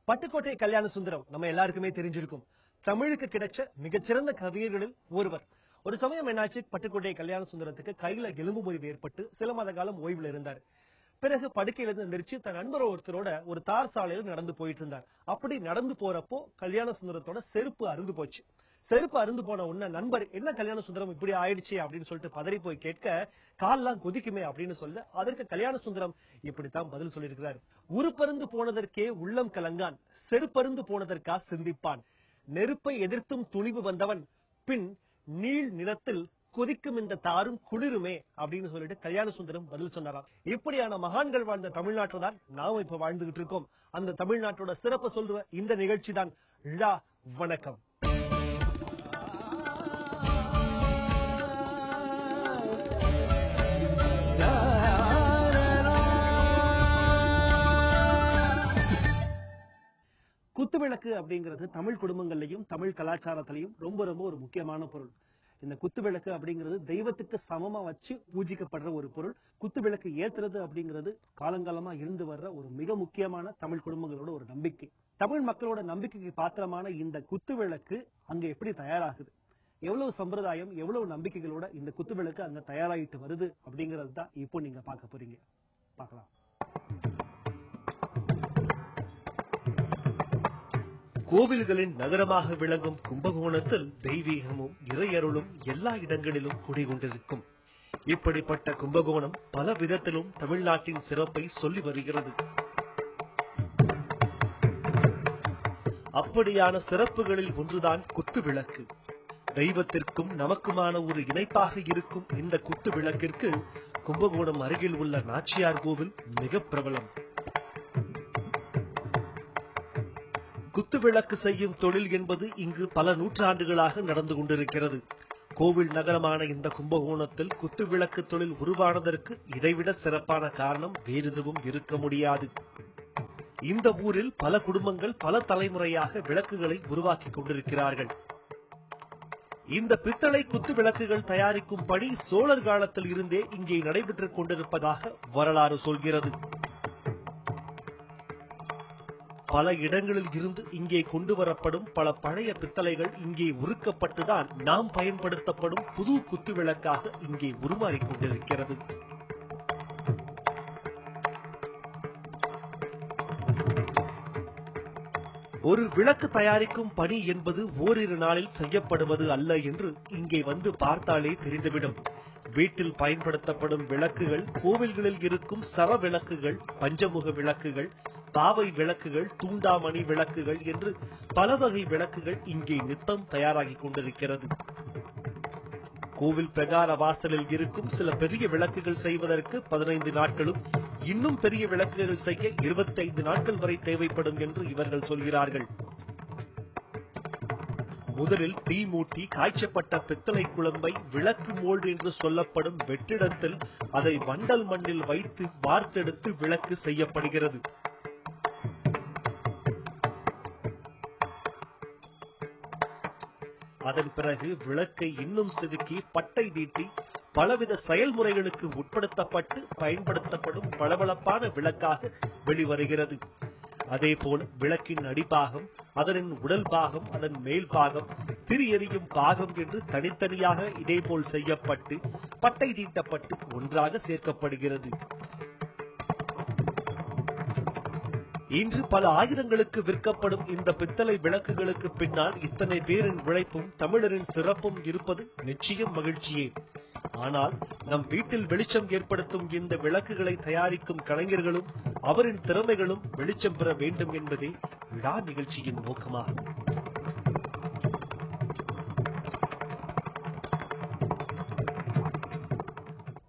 பட்டுக்கோட்டை கல்யாண சுந்தரம் நம்ம எல்லாருக்குமே தெரிஞ்சிருக்கும். தமிழுக்கு கிடைச்ச மிகச்சிறந்த கவியர்களில் ஒருவர். ஒரு சமயம் என்னாச்சு, பட்டுக்கோட்டை கல்யாண சுந்தரத்துக்கு கையில எலும்பு முறிவு ஏற்பட்டு சில மாத காலம் ஓய்வுல இருந்தார். பிறகு படுக்கையிலிருந்து எந்திரிச்சு தன் நண்பர் ஒருத்தரோட ஒரு தார் சாலையில் நடந்து போயிட்டு இருந்தார். அப்படி நடந்து போறப்போ கல்யாண சுந்தரத்தோட செருப்பு அருந்து போச்சு. செருப்பு அருந்து போன உடனே நண்பர், என்ன கல்யாண சுந்தரம் இப்படி ஆயிடுச்சு அப்படின்னு சொல்லிட்டு பதறி போய் கேட்க, கால்லாம் கொதிக்குமே அப்படின்னு சொல்ல, அதற்கு கல்யாண சுந்தரம் இப்படித்தான் பதில் சொல்லியிருக்கிறார். உருப்பருந்து போனதற்கே உள்ளம் கலங்கான், செருப்பருந்து போனதற்கா சிந்திப்பான், நெருப்பை எதிர்த்தும் துணிவு வந்தவன், பின் நீள் நிலத்தில் கொதிக்கும் இந்த தாரும் குளிருமே அப்படின்னு சொல்லிட்டு கல்யாண சுந்தரம் பதில் சொன்னாராம். இப்படியான மகான்கள் வாழ்ந்த தமிழ்நாட்டில் தான் நாம இப்ப வாழ்ந்துகிட்டு இருக்கோம். அந்த தமிழ்நாட்டோட சிறப்பு சொல்ற இந்த நிகழ்ச்சி தான் வணக்கம். குத்துவிளக்கு அப்படிங்கிறது தமிழ் குடும்பங்கள்லயும் தமிழ் கலாச்சாரத்திலையும் ரொம்ப ரொம்ப ஒரு முக்கியமான பொருள். இந்த குத்துவிளக்கு அப்படிங்கிறது தெய்வத்துக்கு சமமா வச்சு பூஜிக்கப்படுற ஒரு பொருள். குத்துவிளக்கு ஏத்துறது அப்படிங்கிறது காலங்காலமா இருந்து வர்ற ஒரு மிக முக்கியமான தமிழ் குடும்பங்களோட ஒரு நம்பிக்கை. தமிழ் மக்களோட நம்பிக்கைக்கு பாத்திரமான இந்த குத்துவிளக்கு அங்க எப்படி தயாராகுது, எவ்வளவு சம்பிரதாயம், எவ்வளவு நம்பிக்கைகளோட இந்த குத்துவிளக்கு அங்க தயாராகிட்டு வருது அப்படிங்கிறது தான் இப்போ நீங்க பார்க்க போறீங்க. பார்க்கலாம். கோவில்களின் நகரமாக விளங்கும் கும்பகோணத்தில் தெய்வீகமும் இறையருளும் எல்லா இடங்களிலும் குடிகொண்டிருக்கும். இப்படிப்பட்ட கும்பகோணம் பல விதத்திலும் தமிழ்நாட்டின் சிறப்பை சொல்லி வருகிறது. அப்படியான சிறப்புகளில் ஒன்றுதான் குத்துவிளக்கு. தெய்வத்திற்கும் நமக்குமான ஒரு இணைப்பாக இருக்கும் இந்த குத்து விளக்கிற்கு கும்பகோணம் அருகில் உள்ள நாச்சியார் கோவில் மிக பிரபலம். குத்துவிளக்கு செய்யும் தொழில் என்பது இங்கு பல நூற்றாண்டுகளாக நடந்து கொண்டிருக்கிறது. கோவில் நகரமான இந்த கும்பகோணத்தில் குத்துவிளக்கு தொழில் உருவானதற்கு இதைவிட சிறப்பான காரணம் வேறு எதுவும் இருக்க முடியாது. இந்த ஊரில் பல குடும்பங்கள் பல தலைமுறையாக விளக்குகளை உருவாக்கி கொண்டிருக்கிறார்கள். இந்த பித்தளை குத்து விளக்குகள் தயாரிக்கும் பணி சோழர் காலத்தில் இருந்தே இங்கே நடைபெற்றுக் கொண்டிருப்பதாக வரலாறு சொல்கிறது. பல இடங்களில் இருந்து இங்கே கொண்டு வரப்படும் பல பழைய பித்தளைகள் இங்கே உருக்கப்பட்டுதான் நாம் பயன்படுத்தப்படும் புது குத்து விளக்காக இங்கே உருமாறிக் கொண்டிருக்கிறது. ஒரு விளக்கு தயாரிக்கும் பணி என்பது ஓரிரு நாளில் செய்யப்படுவது அல்ல என்று இங்கே வந்து பார்த்தாலே தெரிந்துவிடும். வீட்டில் பயன்படுத்தப்படும் விளக்குகள், கோவில்களில் இருக்கும் சர விளக்குகள், பஞ்சமுக விளக்குகள், பாவை விளக்குகள், தூண்டாமணி விளக்குகள் என்று பல வகை விளக்குகள் இங்கே நித்தம் தயாராகி கொண்டிருக்கிறது. கோவில் பிரகார வாசலில் இருக்கும் சில பெரிய விளக்குகள் செய்வதற்கு 15 நாட்களும், இன்னும் பெரிய விளக்குகள் செய்ய 25 நாட்கள் வரை தேவைப்படும் என்று இவர்கள் சொல்கிறார்கள். முதலில் தீ மூட்டி காய்ச்சப்பட்ட பித்தளை குழம்பை விளக்கு மோல்டு என்று சொல்லப்படும் வெற்றிடத்தில் அதை வண்டல் மண்ணில் வைத்து வார்த்தெடுத்து விளக்கு செய்யப்படுகிறது. அதன் பிறகு விளக்கை இன்னும் செதுக்கி பட்டை தீட்டி பலவித செயல்முறைகளுக்கு உட்படுத்தப்பட்டு பயன்படுத்தப்படும் பளபளப்பான விளக்காக வெளிவருகிறது. அதேபோல் விளக்கின் அடிப்பாகம், அதனின் உடல் பாகம், அதன் மேல் பாகம், திரி எரியும் பாகம் என்று தனித்தனியாக இதேபோல் செய்யப்பட்டு பட்டை தீட்டப்பட்டு ஒன்றாக சேர்க்கப்படுகிறது. இன்று பல ஆயிரங்களுக்கு விற்கப்படும் இந்த பித்தளை விளக்குகளுக்கு பின்னால் இத்தனை பேரின் உழைப்பும் தமிழரின் சிறப்பும் இருப்பது நிச்சயம் மகிழ்ச்சியே. ஆனால் நம் வீட்டில் வெளிச்சம் ஏற்படுத்தும் இந்த விளக்குகளை தயாரிக்கும் கலைஞர்களும் அவரின் திறமைகளும் வெளிச்சம் பெற வேண்டும் என்பதே விழா நிகழ்ச்சியின் நோக்கமாகும்.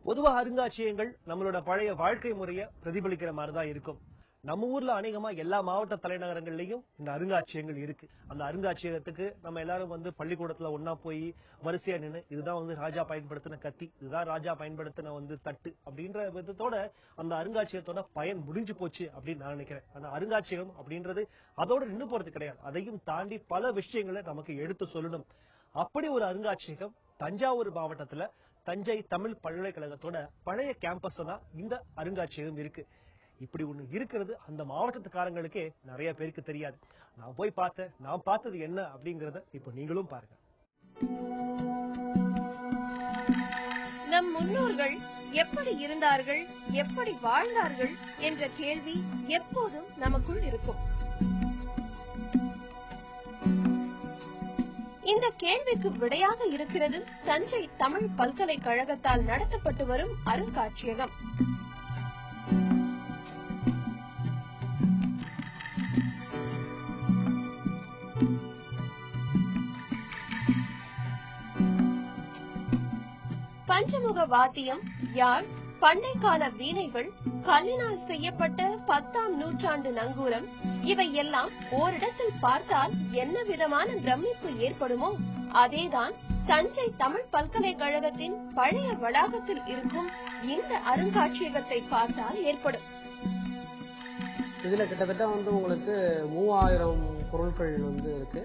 பொதுவா அருங்காட்சியகங்கள் நம்மளோட பழைய வாழ்க்கை முறையை பிரதிபலிக்கிற மாதிரிதான் இருக்கும். நம்ம ஊர்ல அநேகமா எல்லா மாவட்ட தலைநகரங்கள்லயும் இந்த அருங்காட்சியகங்கள் இருக்கு. அந்த அருங்காட்சியகத்துக்கு நம்ம எல்லாரும் வந்து பள்ளிக்கூடத்துல ஒன்னா போய் வரிசையா நின்று, இதுதான் ராஜா பயன்படுத்தின கத்தி, இதுதான் ராஜா பயன்படுத்தின தட்டு அப்படின்ற விதத்தோட அந்த அருங்காட்சியகத்தோட பயன் முடிஞ்சு போச்சு அப்படின்னு நான் நினைக்கிறேன். அந்த அருங்காட்சியகம் அப்படின்றது அதோட நின்று போறது கிடையாது. அதையும் தாண்டி பல விஷயங்களை நமக்கு எடுத்து சொல்லணும். அப்படி ஒரு அருங்காட்சியகம் தஞ்சாவூர் மாவட்டத்துல தஞ்சை தமிழ் பல்கலைக்கழகத்தோட பழைய கேம்பஸ் தான் இந்த அருங்காட்சியகம் இருக்கு. இப்படி ஒண்ணு இருக்கிறது அந்த மாவட்டத்துக்காரங்களுக்கே நிறைய பேருக்கு தெரியாது. நான் பார்த்தது என்ன அப்படிங்கறத இப்ப நீங்களும் பாருங்க. நம் முன்னோர்கள் எப்படி இருந்தார்கள், எப்படி வாழ்ந்தார்கள் என்ற கேள்வி எப்போதும் நமக்குள் இருக்கும். இந்த கேள்விக்கு விடையாக இருக்கிறது தஞ்சை தமிழ் பல்கலைக்கழகத்தால் நடத்தப்பட்டு வரும் அருங்காட்சியகம். பஞ்சமுக வாத்தியம், யாழ், பண்டை கால வீணைகள், கல்லினால் செய்யப்பட்ட 10ஆம் நூற்றாண்டு நங்கூரம், இவை எல்லாம் ஓரிடத்தில் பார்த்தால் என்ன விதமான பிரமிப்பு ஏற்படுமோ அதேதான் தஞ்சை தமிழ் பல்கலைக்கழகத்தின் பழைய வளாகத்தில் இருக்கும் இந்த அருங்காட்சியகத்தை பார்த்தால் ஏற்படும். இதுல கிட்டத்தட்ட உங்களுக்கு 3000 பொருட்கள் இருக்கு.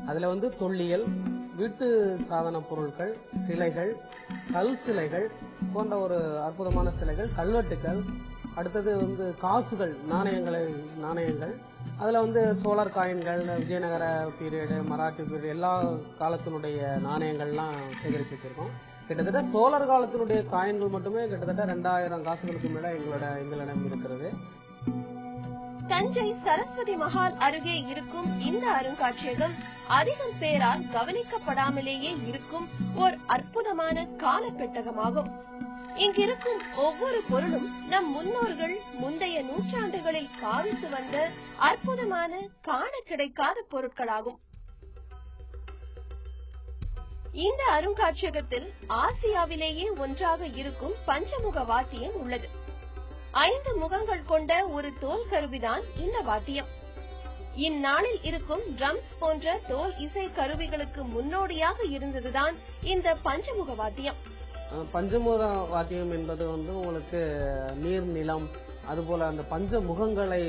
அதுல தொல்லியல், வீட்டு சாதன பொருட்கள், சிலைகள், கல் சிலைகள் போன்ற ஒரு அற்புதமான சிலைகள், கல்வெட்டுக்கள், அடுத்தது காசுகள், நாணயங்கள், அதுல சோழர் காயின்கள், விஜயநகர பீரியடு, மராட்டி பீரியட், எல்லா காலத்தினுடைய நாணயங்கள்லாம் சேகரிச்சு வச்சிருக்கோம். கிட்டத்தட்ட சோழர் காலத்தினுடைய காயின்கள் மட்டுமே கிட்டத்தட்ட 2000 காசுகளுக்கு மேல எங்களிடம் இருக்கிறது. தஞ்சை சரஸ்வதி மஹால் அருகே இருக்கும் இந்த அருங்காட்சியகம் அதிகம் பேரால் கவனிக்கப்படாமலேயே இருக்கும் ஒரு அற்புதமான காலப்பெட்டகமாகும். இங்கிருக்கும் ஒவ்வொரு பொருளும் நம் முன்னோர்கள் முந்தைய நூற்றாண்டுகளில் பாவித்து வந்த அற்புதமான காண கிடைக்காத பொருட்களாகும். இந்த அருங்காட்சியகத்தில் ஆசியாவிலேயே ஒன்றாக இருக்கும் பஞ்சமுக வாத்தியம் உள்ளது. 5 முகங்கள் கொண்ட ஒரு தோல் கருவிதான் இந்த வாத்தியம். இந்நாளில் இருக்கும் ட்ரம்ஸ் போன்ற தோல் இசை கருவிகளுக்கு முன்னோடியாக இருந்ததுதான் இந்த பஞ்சமுக வாத்தியம். பஞ்சமுக வாத்தியம் என்பது உங்களுக்கு நீர், நிலம், அதுபோல அந்த பஞ்ச முகங்களை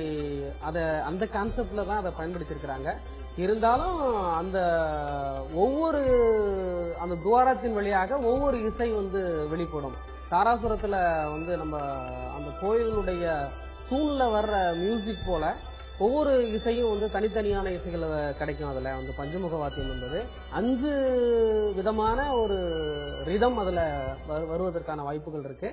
அந்த கான்செப்ட்ல தான் அதை பயன்படுத்தியிருக்கிறாங்க. இருந்தாலும் அந்த ஒவ்வொரு அந்த துவாரத்தின் வழியாக ஒவ்வொரு இசை வெளிப்படும். தாராசுரத்துல நம்ம அந்த கோயிலுடைய தூண்ல வர்ற மியூசிக் போல ஒவ்வொரு இசையும் தனித்தனியான இசைகள் கிடைக்கும். அதுல பஞ்சமுக வாத்தியம் என்பது 5 விதமான ஒரு ரிதம் அதுல வருவதற்கான வாய்ப்புகள் இருக்கு.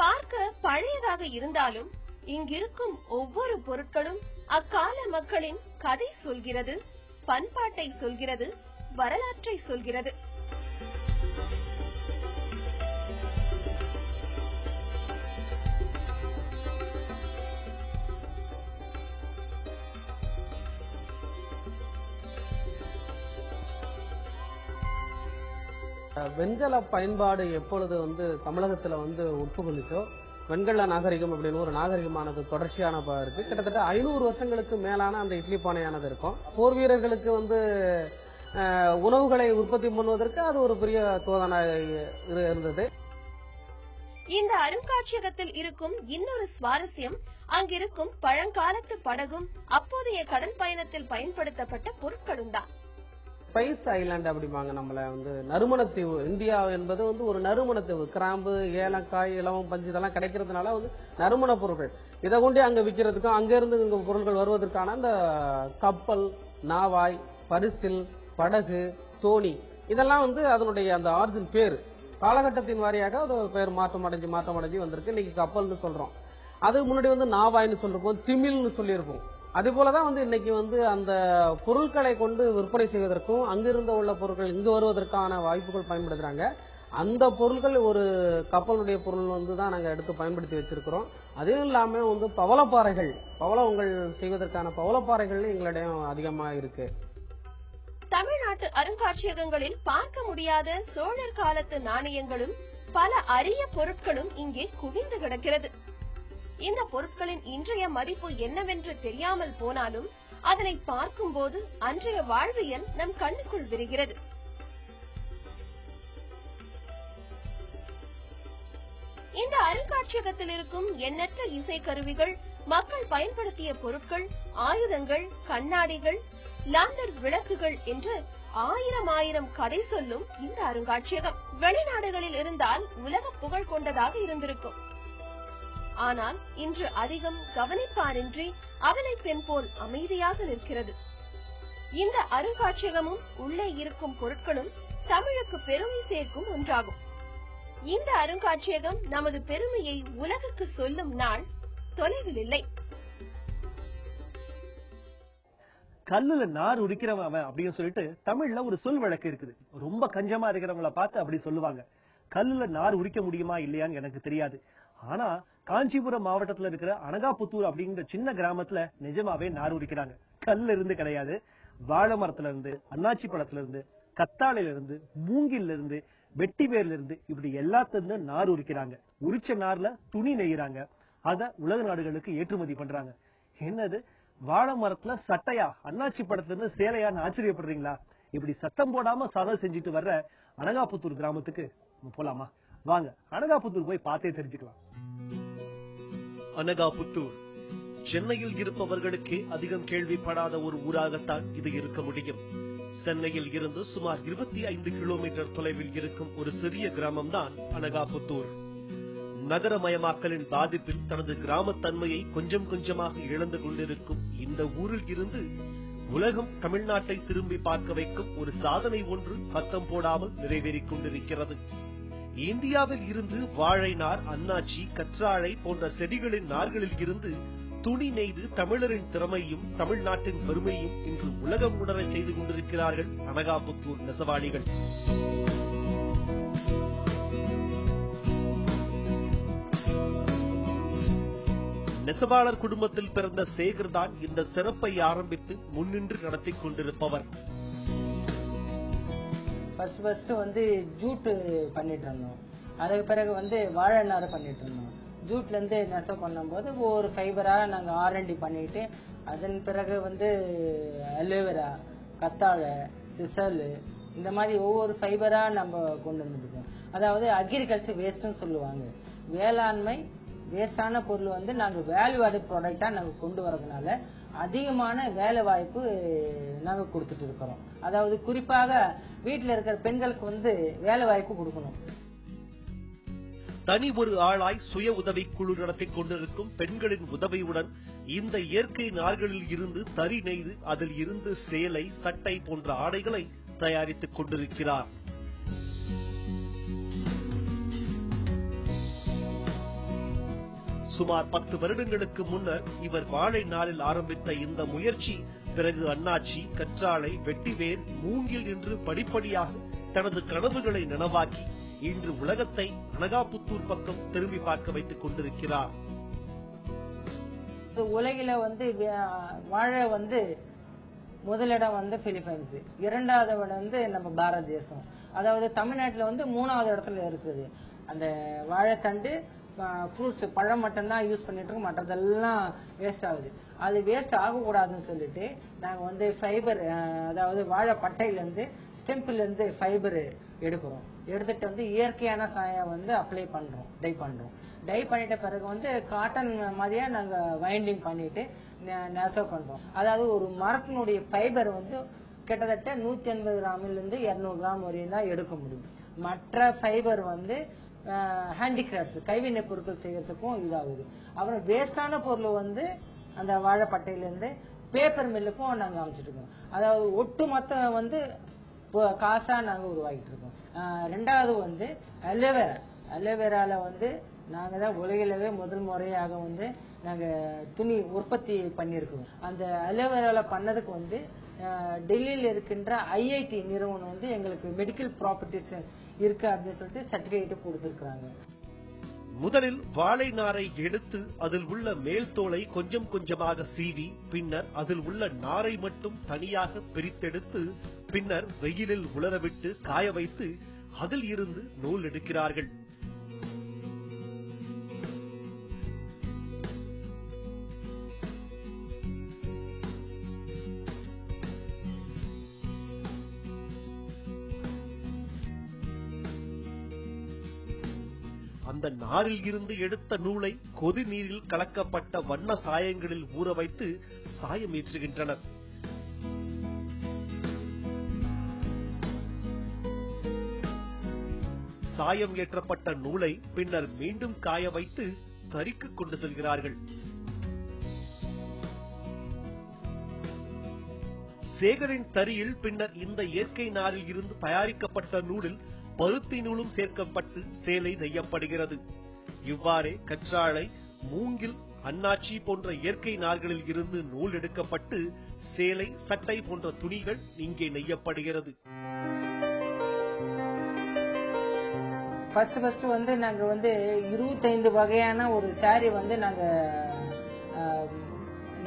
பார்க்க பழையதாக இருந்தாலும் இங்கிருக்கும் ஒவ்வொரு பொருட்களும் அக்கால மக்களின் கதை சொல்கிறது, பண்பாட்டை சொல்கிறது, வரலாற்றை சொல்கிறது. வெண்கல பயன்பாடு எப்பொழுது தமிழகத்துல உட்புகுந்துச்சோ, வெண்கல நாகரிகம் அப்படின்னு ஒரு நாகரிகமானது தொடர்ச்சியான இருக்கு. கிட்டத்தட்ட 500 வருஷங்களுக்கு மேலான அந்த இட்லி பானையானது இருக்கும். போர் வீரர்களுக்கு உணவுகளை உற்பத்தி பண்ணுவதற்கு அது ஒரு பெரிய தோதனை இருந்தது. இந்த அருங்காட்சியகத்தில் இருக்கும் இன்னொரு சுவாரஸ்யம் அங்கிருக்கும் பழங்காலத்து படகும் அப்போதைய கடல் பயணத்தில் பயன்படுத்தப்பட்ட பொருட்களும் தான். ஸ்பைஸ் ஐலாண்ட் அப்படிம்பாங்க. நம்மள நறுமணத்தீவு. இந்தியா என்பது ஒரு நறுமணத்தீவு. கிராம்பு, ஏலக்காய், இலவம், பஞ்சு இதெல்லாம் கிடைக்கிறதுனால நறுமண பொருட்கள் இதை கொண்டு அங்க விற்கிறதுக்கும் அங்க இருந்து இங்க பொருட்கள் வருவதற்கான அந்த கப்பல், நாவாய், பரிசில், படகு, தோணி இதெல்லாம் அதனுடைய அந்த ஆரிஜின் பேரு காலகட்டத்தின் வாரியாக அது பேர் மாற்றம் அடைஞ்சு வந்திருக்கு. இன்னைக்கு கப்பல்னு சொல்றோம். அதுக்கு முன்னாடி நாவாய்னு சொல்லிருப்போம், திமில்னு சொல்லியிருப்போம். அதே போலதான் இன்னைக்கு அந்த பொருட்களை கொண்டு விற்பனை செய்வதற்கும் அங்கிருந்த உள்ள பொருட்கள் இங்கு வருவதற்கான வாய்ப்புகள் பயன்படுத்துறாங்க. அந்த பொருட்கள் ஒரு கப்பலுடைய பொருள் தான் நாங்க எடுத்து பயன்படுத்தி வச்சிருக்கிறோம். அதுவும் இல்லாம பவளப்பாறைகள், பவளங்கள் செய்வதற்கான பவளப்பாறைகள் எங்களிடம் அதிகமா இருக்கு. தமிழ்நாட்டு அருங்காட்சியகங்களில் பார்க்க முடியாத சோழர் காலத்து நாணயங்களும் பல அரிய பொருட்களும் இங்கே குவிந்து கிடக்கிறது. இந்த பொருட்களின் இன்றைய மதிப்பு என்னவென்று தெரியாமல் போனாலும் அதனை பார்க்கும்போது அன்றைய வாழ்வியல் நம் கண்ணுக்குள் விரிகிறது. இந்த அருங்காட்சியகத்தில் இருக்கும் எண்ணற்ற இசை கருவிகள், மக்கள் பயன்படுத்திய பொருட்கள், ஆயுதங்கள், கண்ணாடிகள், லாந்தர் விளக்குகள் என்று ஆயிரம் கதை சொல்லும் இந்த அருங்காட்சியகம் வெளிநாடுகளில் இருந்தால் உலக புகழ் கொண்டதாக இருந்திருக்கும். ஆனால் இன்று அதிகம் கவனிப்பாரின்றி அவனை பெண் போல் அமைதியாக நிற்கிறது. இந்த அருங்காட்சியகமும் உள்ளே இருக்கும் பொருட்களும் தமிழுக்கு பெருமை சேர்க்கும் ஒன்றாகும். இந்த அருங்காட்சியகம் நமது பெருமையை உலகுக்கு சொல்லும் நாள் தொலைவில் இல்லை. கல்லுல நார் உரிக்கிறவன் அவன் அப்படின்னு சொல்லிட்டு தமிழ்ல ஒரு சொல் வழக்கு இருக்குது. ரொம்ப கஞ்சமா இருக்கிறவங்களை பார்த்து அப்படி சொல்லுவாங்க. கல்லுல நார் உரிக்க முடியுமா இல்லையான்னு எனக்கு தெரியாது. ஆனா காஞ்சிபுரம் மாவட்டத்துல இருக்கிற அனகாபுத்தூர் அப்படிங்கிற சின்ன கிராமத்துல நிஜமாவே நார் உரிக்கிறாங்க. கல்ல இருந்து கிடையாது, வாழை மரத்துல இருந்து, அன்னாச்சி பழத்துல இருந்து, கத்தாழையில இருந்து, மூங்கில்ல இருந்து, வெட்டி வேர்ல இருந்து, இப்படி எல்லாத்திலிருந்து நார் உரிக்கிறாங்க. உரிச்ச நார்ல துணி நெய்யறாங்க. அத உலக நாடுகளுக்கு ஏற்றுமதி பண்றாங்க. என்னது வாழை மரத்துல சட்டையா, அன்னாச்சி பழத்துல இருந்து சேலையான்னு ஆச்சரியப்படுறீங்களா? இப்படி சத்தம் போடாம சாதனை செஞ்சுட்டு வர்ற அனகாபுத்தூர் கிராமத்துக்கு போலாமா? வாங்க அனகாபுத்தூர் போய் பார்த்தே தெரிஞ்சுக்கலாம். அனகாபுத்தூர் சென்னையில் இருப்பவர்களுக்கே அதிகம் கேள்விப்படாத ஒரு ஊராகத்தான் இது இருக்க முடியும். சென்னையில் இருந்து சுமார் 25 கிலோமீட்டர் தொலைவில் இருக்கும் ஒரு சிறிய கிராமம் தான் அனகாபுத்தூர். நகரமயமாக்கலின் பாதிப்பில் தனது கிராமத்தன்மையை கொஞ்சம் கொஞ்சமாக இழந்து கொண்டிருக்கும் இந்த ஊரில் இருந்து உலகம் தமிழ்நாட்டை திரும்பி பார்க்க வைக்கும் ஒரு சாதனை ஒன்று சத்தம் போடாமல் நிறைவேறிக் கொண்டிருக்கிறது. இந்தியாவில் இருந்து வாழை நார், அன்னாச்சி, கற்றாழை போன்ற செடிகளின் நார்களில் இருந்து துணி நெய்து தமிழரின் திறமையும் தமிழ்நாட்டின் பெருமையும் இன்று உலகம் உணர செய்து கொண்டிருக்கிறார்கள் அனகாபுத்தூர் நெசவாளிகள். நெசவாளர் குடும்பத்தில் பிறந்த சேகர் தான் இந்த சிறப்பை ஆரம்பித்து முன்னின்று நடத்தி கொண்டிருப்பவர். ஃபர்ஸ்ட் வந்து ஜூட் பண்ணிட்டு இருந்தோம். அதுக்கு பிறகு வந்து வாழை நார் பண்ணிட்டு இருந்தோம். ஜூட்ல இருந்து நெசவு பண்ணும்போது ஒவ்வொரு ஃபைபரா நாங்க R&D பண்ணிட்டு, அதன் பிறகு வந்து அலோவேரா, கத்தாழை, சிசல், இந்த மாதிரி ஒவ்வொரு ஃபைபரா நம்ம கொண்டு வந்துருக்கோம். அதாவது அக்ரிகல்ச்சர் வேஸ்ட்னு சொல்லுவாங்க. வேளாண்மை வேஸ்டான பொருள் வந்து நாங்க வேல்யூ ஆடட் ப்ராடக்டா நாங்க கொண்டு வரதுனால அதிகமான வேலை வாய்ப்பு நாங்க கொடுத்துட்டு இருக்கிறோம். அதாவது குறிப்பாக வீட்டுல இருக்கிற பெண்களுக்கு வந்து வேலை வாய்ப்பு கொடுக்கணும். தனி ஒரு ஆளாய் சுய உதவி குழு நடத்தி கொண்டிருக்கும் பெண்களின் உதவியுடன் இந்த இயற்கை நார்களில் இருந்து தறி நெய்து அதில் இருந்து சேலை, சட்டை போன்ற ஆடைகளை தயாரித்துக் கொண்டிருக்கிறார். சுமார் 10 வருடங்களுக்கு முன்னர் இவர் வாழை நாரில் ஆரம்பித்த இந்த முயற்சி பிறகு அன்னாச்சி, கற்றாழை, வெட்டிவேர், மூங்கில் என்று படிப்படியாக தனது கனவுகளை நனவாக்கி இன்று உலகத்தை அனகாபுத்தூர் பக்கம் திரும்பி பார்க்க வைத்துக் கொண்டிருக்கிறார். உலகில வந்து வாழை வந்து முதலிடம் வந்து பிலிப்பைன்ஸ், இரண்டாவது வந்து நம்ம பாரத தேசம். அதாவது தமிழ்நாட்டுல வந்து 3வது இடத்துல இருக்குது. அந்த வாழைத்தண்டு ஃப்ரூட்ஸ் பழம் மட்டும்தான் யூஸ் பண்ணிட்டு இருக்கோம், மற்றதெல்லாம் வேஸ்ட் ஆகுது. அது வேஸ்ட் ஆகக்கூடாதுன்னு சொல்லிட்டு நாங்க வந்து ஃபைபர், அதாவது வாழை பட்டையில இருந்து ஸ்டெம்பில் இருந்து ஃபைபர் எடுக்கிறோம். எடுத்துட்டு வந்து இயற்கையான சாயம் வந்து அப்ளை பண்றோம், டை பண்றோம். டை பண்ணிட்ட பிறகு வந்து காட்டன் மாதிரியா நாங்க வைண்டிங் பண்ணிட்டு நெசவு பண்றோம். அதாவது ஒரு மரத்தினுடைய ஃபைபர் வந்து கிட்டத்தட்ட 180 கிராமில இருந்து 200 கிராம் வரையும் தான் எடுக்க முடியும். மற்ற ஃபைபர் வந்து ஹேண்டிகிராஃப்ட்ஸ், கைவினை பொருட்கள் செய்யறதுக்கும் இதாகுது. அப்புறம் வேஸ்டான பொருள் வந்து அந்த வாழைப்பட்டையில இருந்து பேப்பர் மில்லுக்கும் நாங்க அமைச்சிட்டு இருக்கோம். அதாவது ஒட்டுமொத்த வந்து காசா நாங்க உருவாக்கிட்டு இருக்கோம். ரெண்டாவது வந்து அலோவேரா. அலோவேரால வந்து நாங்க தான் உலகிலவே முதல் முறையாக வந்து நாங்க துணி உற்பத்தி பண்ணியிருக்கோம். அந்த அலோவேரால பண்ணதுக்கு வந்து டெல்லியில இருக்கின்ற IIT நிறுவனம் வந்து எங்களுக்கு மெடிக்கல் ப்ராப்பர்ட்டிஸ் இருக்கு அப்படின்னு சொல்லிட்டு சர்டிபிகேட் கொடுத்திருக்காங்க. முதலில் வாழை நாரை எடுத்து அதில் உள்ள மேல் தோலை கொஞ்சம் கொஞ்சமாக சீவி, பின்னர் அதில் உள்ள நாரை மட்டும் தனியாக பிரித்தெடுத்து பின்னர் வெயிலில் உலரவிட்டு காய வைத்து அதில் இருந்து நூல் எடுக்கிறார்கள். அந்த நாரில் இருந்து எடுத்த நூலை கொதி நீரில் கலக்கப்பட்ட வண்ண சாயங்களில் ஊற வைத்து சாயம் ஏற்றுகின்றனர். சாயம் ஏற்றப்பட்ட நூலை பின்னர் மீண்டும் காய வைத்து தறிக்கு கொண்டு செல்கிறார்கள். சேகரின் தறியில் பின்னர் இந்த இயற்கை நாரில் இருந்து தயாரிக்கப்பட்ட நூலில் பருத்தி நூலும் சேர்க்கப்பட்டு சேலை நெய்யப்படுகிறது. இவ்வாறே கற்றாழை, மூங்கில், அன்னாச்சி போன்ற இயற்கை நார்களில் இருந்து நூல் எடுக்கப்பட்டு சேலை, சட்டை போன்ற துணிகள் இங்கே நெய்யப்படுகிறது. ஃபர்ஸ்ட் வந்து நாங்க வந்து 25 வகையான ஒரு சாரி வந்து நாங்க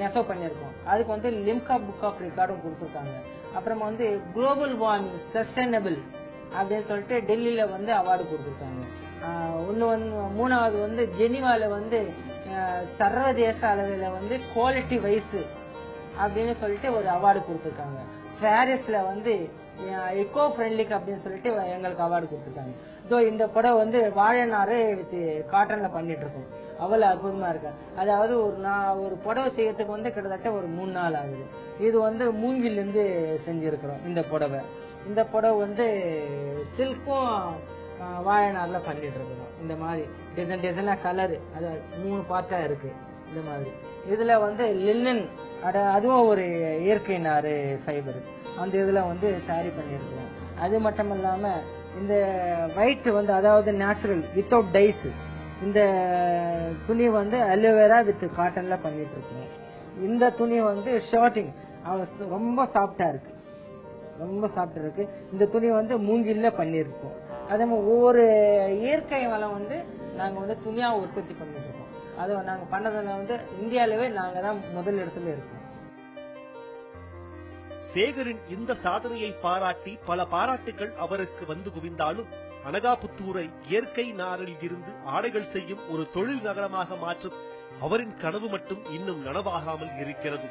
நெசவு பண்ணிருக்கோம். அதுக்கு வந்து லிம்கா புக் ஆஃப் ரெக்கார்டும் கொடுத்துருக்காங்க. அப்புறமா வந்து குளோபல் வார்மிங் சஸ்டைனபிள் அப்படின்னு சொல்லிட்டு டெல்லியில வந்து அவார்டு கொடுத்துருக்காங்க. ஒன்னு வந்து மூணாவது வந்து ஜெனிவால வந்து சர்வதேச அளவில் வந்து குவாலிட்டி வைஸ் அப்படின்னு சொல்லிட்டு ஒரு அவார்டு கொடுத்துருக்காங்க. பாரிஸ்ல வந்து எக்கோ ஃப்ரெண்ட்லிக் அப்படின்னு சொல்லிட்டு எங்களுக்கு அவார்டு கொடுத்துருக்காங்க. இதோ இந்த புடவை வந்து வாழை நாறு காட்டன்ல பண்ணிட்டு இருக்கோம். அவ்வளவு அற்புதமா இருக்கு. அதாவது ஒரு புடவை செய்யறதுக்கு வந்து கிட்டத்தட்ட ஒரு 3 நாள் ஆகுது. இது வந்து மூங்கில இருந்து செஞ்சிருக்கிறோம். இந்த புடவை வந்து சில்க்கும் வாழை நார்ல பண்ணிட்டு இருக்கிறோம். இந்த மாதிரி டிசைனா கலரு, அதாவது 3 பார்ட்டா இருக்கு. இந்த மாதிரி இதுல வந்து லினன், அதுவும் ஒரு இயற்கை நாறு ஃபைபர், அந்த இதுல வந்து சாரி பண்ணிருக்கோம். அது மட்டும் இல்லாம இந்த ஒயிட் வந்து அதாவது நேச்சுரல் வித்தவுட் டைஸ், இந்த துணி வந்து அலோவேரா வித் காட்டன்ல பண்ணிட்டு இருக்கோம். இந்த துணி வந்து ஷர்ட்டிங் ரொம்ப சாஃப்டா இருக்கு. இந்த துணி வந்து மூங்கில்ல பண்ணிருக்கோம். அதே மாதிரி ஒவ்வொரு இயற்கை வளம் வந்து நாங்க வந்து துணியா உற்பத்தி பண்ணிட்டு இருக்கோம். அதை நாங்க பண்ணதுல வந்து இந்தியாவிலேயே நாங்க தான் முதல் இடத்துல இருக்கோம். சேகரின் இந்த சாதனையை பாராட்டி பல பாராட்டுகள் அவருக்கு வந்து குவிந்தாலும் அனகாபுத்தூரை இயற்கை நாரில் இருந்து ஆடைகள் செய்யும் ஒரு தொழில் நகரமாக மாற்றும் அவரின் கனவு மட்டும் இன்னும் நனவாகாமல் இருக்கிறது.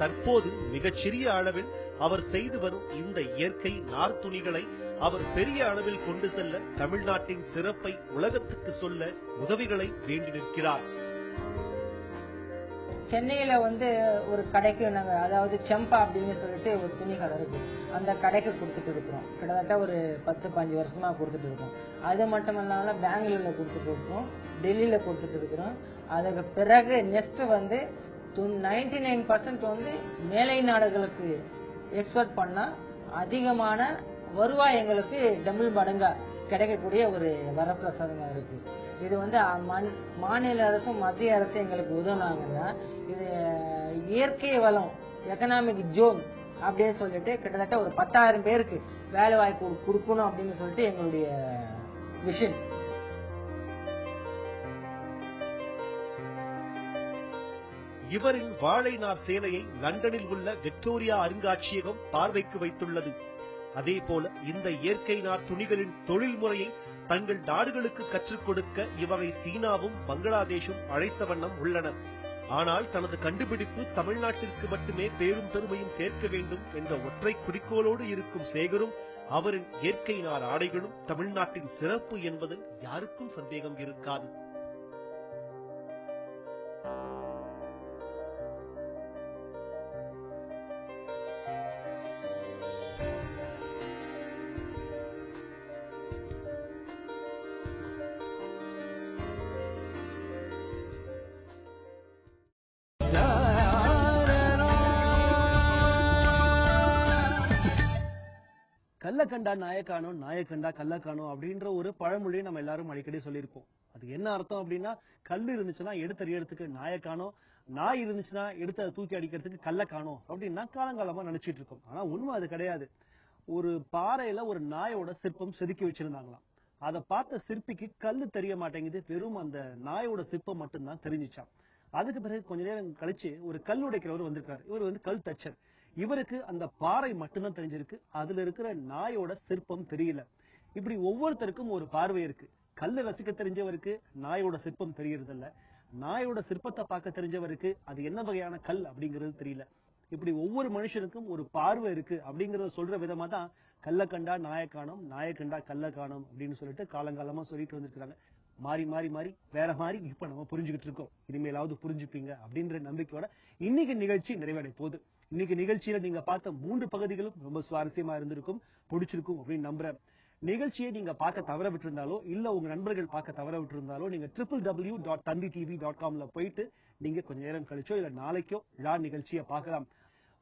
தற்போது மிகச்சிறிய அளவில் அவர் செய்து வரும் இந்த இயற்கை நார் துணிகளை அவர் பெரிய அளவில் கொண்டு செல்ல தமிழ்நாட்டின் சிறப்பை உலகத்துக்கு சொல்ல உதவிகளை வேண்டி நிற்கிறார். சென்னையில வந்து ஒரு கடைக்கு நாங்க, அதாவது செம்பா அப்படின்னு சொல்லிட்டு ஒரு துணி கடை இருக்கு, அந்த கடைக்கு கொடுத்துட்டு இருக்கிறோம். கிட்டத்தட்ட ஒரு 10-15 வருஷமா கொடுத்துட்டு இருக்கோம். அது மட்டும் இல்லாம பெங்களூர்ல கொடுத்துட்டு இருக்கோம், டெல்லியில கொடுத்துட்டு இருக்கிறோம். அதுக்கு பிறகு நெக்ஸ்ட் வந்து 99% வந்து மேலை நாடுகளுக்கு எக்ஸ்போர்ட் பண்ணா அதிகமான வருவாய் எங்களுக்கு டபுள் மடங்கா கிடைக்கக்கூடிய ஒரு வரப்பிரசாதமா இருக்கு. இது வந்து மாநில அரசும் மத்திய அரசும் எங்களுக்கு உதவுனாங்கன்னா இது இயற்கை வளம் எக்கனாமிக் ஜோன் அப்படின்னு சொல்லிட்டு கிட்டத்தட்ட ஒரு 10,000 பேருக்கு வேலை வாய்ப்பு கொடுக்கணும் அப்படின்னு சொல்லிட்டு எங்களுடைய விஷன். இவரின் வாழை நார் சேலையை லண்டனில் உள்ள விக்டோரியா அருங்காட்சியகம் பார்வைக்கு வைத்துள்ளது. அதே போல இந்த இயற்கை நார் துணிகளின் தொழில்முறையை தங்கள் நாடுகளுக்கு கற்றுக் கொடுக்க இவரை சீனாவும் பங்களாதேஷும் அழைத்த வண்ணம் உள்ளனர். ஆனால் தனது கண்டுபிடிப்பு தமிழ்நாட்டிற்கு மட்டுமே பேரும் பெருமையும் சேர்க்க வேண்டும் என்ற ஒற்றை குறிக்கோளோடு இருக்கும் சேகரும் அவரின் இயற்கை நார் ஆடைகளும் தமிழ்நாட்டின் சிறப்பு என்பதில் யாருக்கும் சந்தேகம் இருக்காது. கல்ல கண்டா நாயக்கானோ, நாயக்கண்டா கல்லக்கானோ அப்படின்ற ஒரு பழமொழியை நம்ம எல்லாரும் அடிக்கடி சொல்லியிருப்போம். அது என்ன அர்த்தம் அப்படின்னா, கல் இருந்துச்சுன்னா எடுத்தறியறதுக்கு நாயக்கானோ, நாய் இருந்துச்சுன்னா எடுத்து அதை தூக்கி அடிக்கிறதுக்கு கல்லக்கானோ அப்படின்னா காலங்காலமா நினைச்சிட்டு இருக்கோம். ஆனா உண்மை அது கிடையாது. ஒரு பாறையில ஒரு நாயோட சிற்பம் செதுக்கி வச்சிருந்தாங்களாம். அதை பார்த்த சிற்பிக்கு கல்லு தெரிய மாட்டேங்குது, வெறும் அந்த நாயோட சிற்பம் மட்டும்தான் தெரிஞ்சிச்சான். அதுக்கு பிறகு கொஞ்ச நேரம் கழிச்சு ஒரு கல் உடைக்கிறவர் வந்திருக்காரு. இவர் வந்து கல் தச்சர். இவருக்கு அந்த பாறை மட்டும்தான் தெரிஞ்சிருக்கு, அதுல இருக்கிற நாயோட சிற்பம் தெரியல. இப்படி ஒவ்வொருத்தருக்கும் ஒரு பார்வை இருக்கு. கல்லு ரசிக்க தெரிஞ்சவருக்கு நாயோட சிற்பம் தெரியறது இல்ல, நாயோட சிற்பத்தை பார்க்க தெரிஞ்சவருக்கு அது என்ன வகையான கல் அப்படிங்கிறது தெரியல. இப்படி ஒவ்வொரு மனுஷனுக்கும் ஒரு பார்வை இருக்கு அப்படிங்கறத சொல்ற விதமா தான் கல்ல கண்டா நாயக்கானம், நாயக்கண்டா கல்ல காணும் அப்படின்னு சொல்லிட்டு காலங்காலமா சொல்லிட்டு வந்திருக்காங்க. மாறி மாறி மாறி வேற மாதிரி இப்ப நம்ம புரிஞ்சுக்கிட்டு இருக்கோம். இனிமேலாவது புரிஞ்சுப்பீங்க அப்படின்ற நம்பிக்கையோட இன்னைக்கு நிகழ்ச்சி நிறைவடை போகுது. இன்னைக்கு நிகழ்ச்சியில நீங்க பார்த்த 3 பகுதிகளும் ரொம்ப சுவாரஸ்யமா இருந்திருக்கும், பிடிச்சிருக்கும் அப்படின்னு நம்புறேன். நிகழ்ச்சியை நீங்க பார்க்க தவற விட்டிருந்தாலோ இல்ல உங்க நண்பர்கள் பார்க்க தவற விட்டிருந்தாலோ நீங்க www.tanditv.com போயிட்டு நீங்க கொஞ்ச நேரம் கழிச்சோ இல்ல நாளைக்கோ நிகழ்ச்சியை பார்க்கலாம்.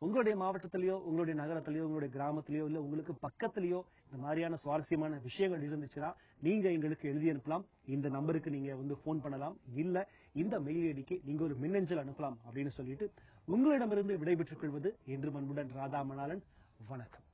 உங்களுடைய மாவட்டத்திலயோ உங்களுடைய நகரத்திலயோ உங்களுடைய கிராமத்திலயோ இல்ல உங்களுக்கு பக்கத்திலயோ இந்த மாதிரியான சுவாரஸ்யமான விஷயங்கள் இருந்துச்சுன்னா நீங்க எங்களுக்கு எழுதி அனுப்பலாம். இந்த நம்பருக்கு நீங்க போன் பண்ணலாம், இல்ல இந்த மெயில் ஐடிக்கு நீங்க ஒரு மின்னஞ்சல் அனுப்பலாம் அப்படின்னு சொல்லிட்டு உங்களிடமிருந்து விடைபெற்றுக் கொள்வது என்று அன்புடன் ராதா மணாலன். வணக்கம்.